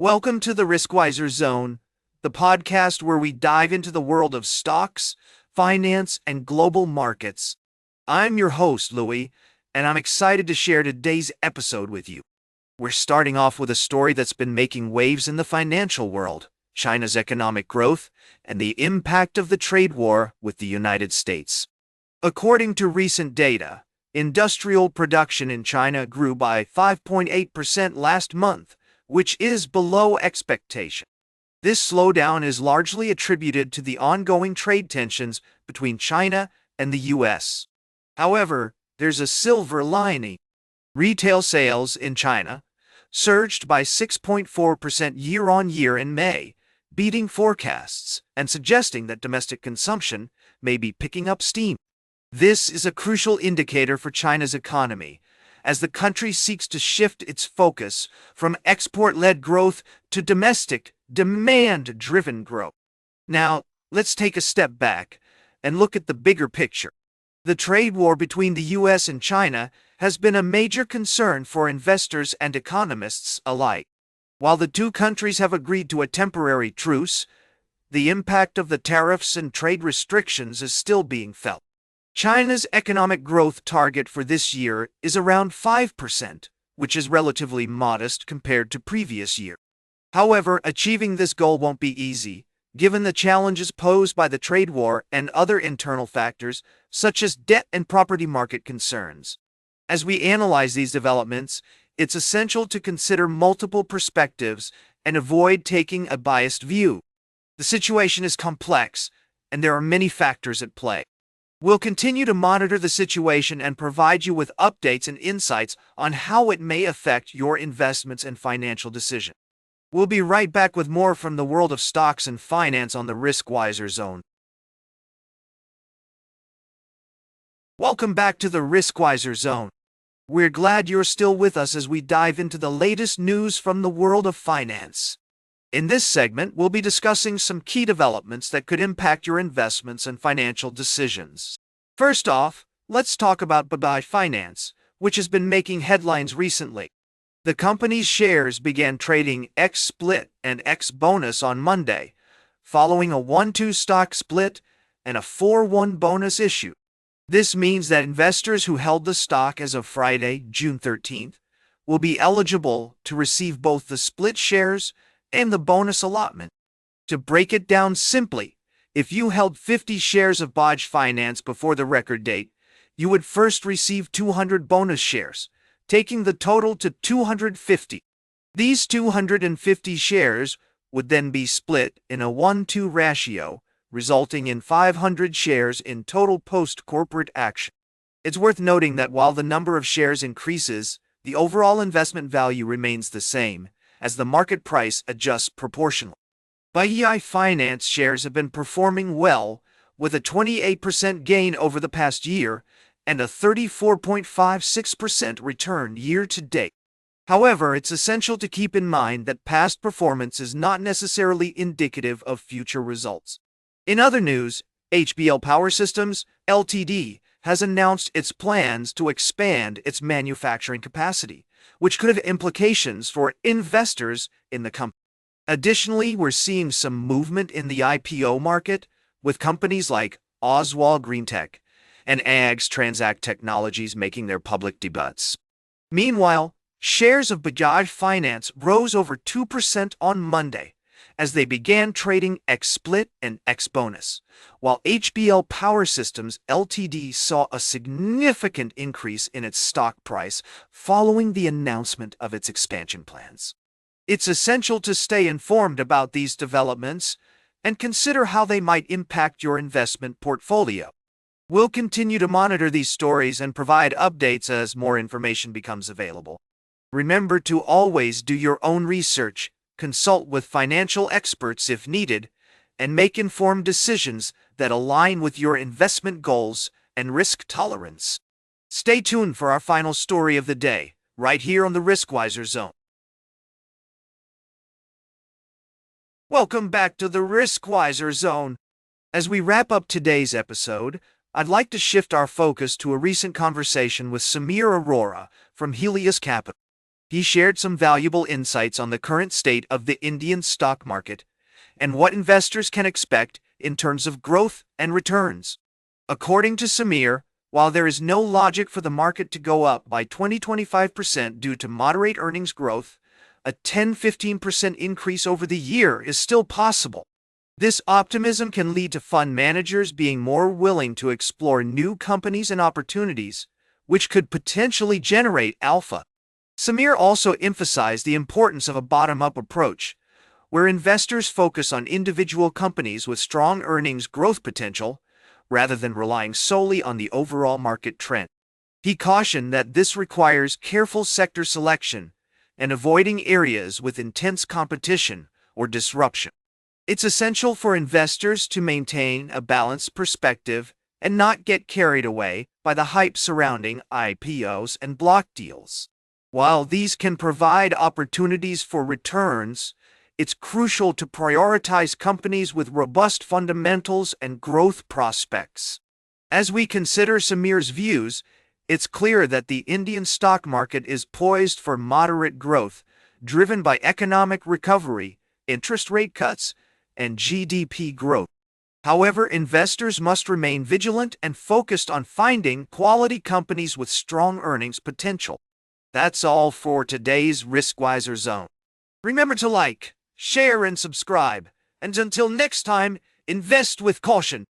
Welcome to the Riskwiser Zone, the podcast where we dive into the world of stocks, finance, and global markets. I'm your host, Louis, and I'm excited to share today's episode with you. We're starting off with a story that's been making waves in the financial world: China's economic growth and the impact of the trade war with the United States. According to recent data, industrial production in China grew by 5.8% last month, which is below expectation. This slowdown is largely attributed to the ongoing trade tensions between China and the U.S. However, there's a silver lining. Retail sales in China surged by 6.4% year-on-year in May, beating forecasts and suggesting that domestic consumption may be picking up steam. This is a crucial indicator for China's economy, as the country seeks to shift its focus from export-led growth to domestic, demand-driven growth. Now, let's take a step back and look at the bigger picture. The trade war between the U.S. and China has been a major concern for investors and economists alike. While the two countries have agreed to a temporary truce, the impact of the tariffs and trade restrictions is still being felt. China's economic growth target for this year is around 5%, which is relatively modest compared to previous years. However, achieving this goal won't be easy, given the challenges posed by the trade war and other internal factors, such as debt and property market concerns. As we analyze these developments, it's essential to consider multiple perspectives and avoid taking a biased view. The situation is complex, and there are many factors at play. We'll continue to monitor the situation and provide you with updates and insights on how it may affect your investments and financial decisions. We'll be right back with more from the world of stocks and finance on the Riskwiser Zone. Welcome back to the Riskwiser Zone. We're glad you're still with us as we dive into the latest news from the world of finance. In this segment, we'll be discussing some key developments that could impact your investments and financial decisions. First off, let's talk about AIDailyPress Finance, which has been making headlines recently. The company's shares began trading ex-split and ex-bonus on Monday, following a 1-2 stock split and a 4-1 bonus issue. This means that investors who held the stock as of Friday, June 13th, will be eligible to receive both the split shares and the bonus allotment. To break it down simply, if you held 50 shares of AIDailyPress Finance before the record date, you would first receive 200 bonus shares, taking the total to 250. These 250 shares would then be split in a 1-2 ratio, resulting in 500 shares in total post-corporate action. It's worth noting that while the number of shares increases, the overall investment value remains the same, as the market price adjusts proportionally. AIDailyPress Finance shares have been performing well, with a 28% gain over the past year and a 34.56% return year-to-date. However, it's essential to keep in mind that past performance is not necessarily indicative of future results. In other news, HBL Power Systems, Ltd., has announced its plans to expand its manufacturing capacity, which could have implications for investors in the company. Additionally, we're seeing some movement in the IPO market, with companies like Oswald Greentech and AIG's Transact Technologies making their public debuts. Meanwhile, shares of AIDailyPress Finance rose over 2% on Monday, as they began trading ex-split and ex-bonus, while HBL Power Systems Ltd. saw a significant increase in its stock price following the announcement of its expansion plans. It's essential to stay informed about these developments and consider how they might impact your investment portfolio. We'll continue to monitor these stories and provide updates as more information becomes available. Remember to always do your own research, consult with financial experts if needed, and make informed decisions that align with your investment goals and risk tolerance. Stay tuned for our final story of the day, right here on the Riskwiser Zone. Welcome back to the Riskwiser Zone. As we wrap up today's episode, I'd like to shift our focus to a recent conversation with Samir Arora from Helios Capital. He shared some valuable insights on the current state of the Indian stock market and what investors can expect in terms of growth and returns. According to Samir, while there is no logic for the market to go up by 20-25% due to moderate earnings growth, a 10-15% increase over the year is still possible. This optimism can lead to fund managers being more willing to explore new companies and opportunities, which could potentially generate alpha. Samir also emphasized the importance of a bottom-up approach, where investors focus on individual companies with strong earnings growth potential, rather than relying solely on the overall market trend. He cautioned that this requires careful sector selection and avoiding areas with intense competition or disruption. It's essential for investors to maintain a balanced perspective and not get carried away by the hype surrounding IPOs and block deals. While these can provide opportunities for returns, it's crucial to prioritize companies with robust fundamentals and growth prospects. As we consider Samir's views, it's clear that the Indian stock market is poised for moderate growth, driven by economic recovery, interest rate cuts, and GDP growth. However, investors must remain vigilant and focused on finding quality companies with strong earnings potential. That's all for today's Riskwiser Zone. Remember to like, share, and subscribe. And until next time, invest with caution.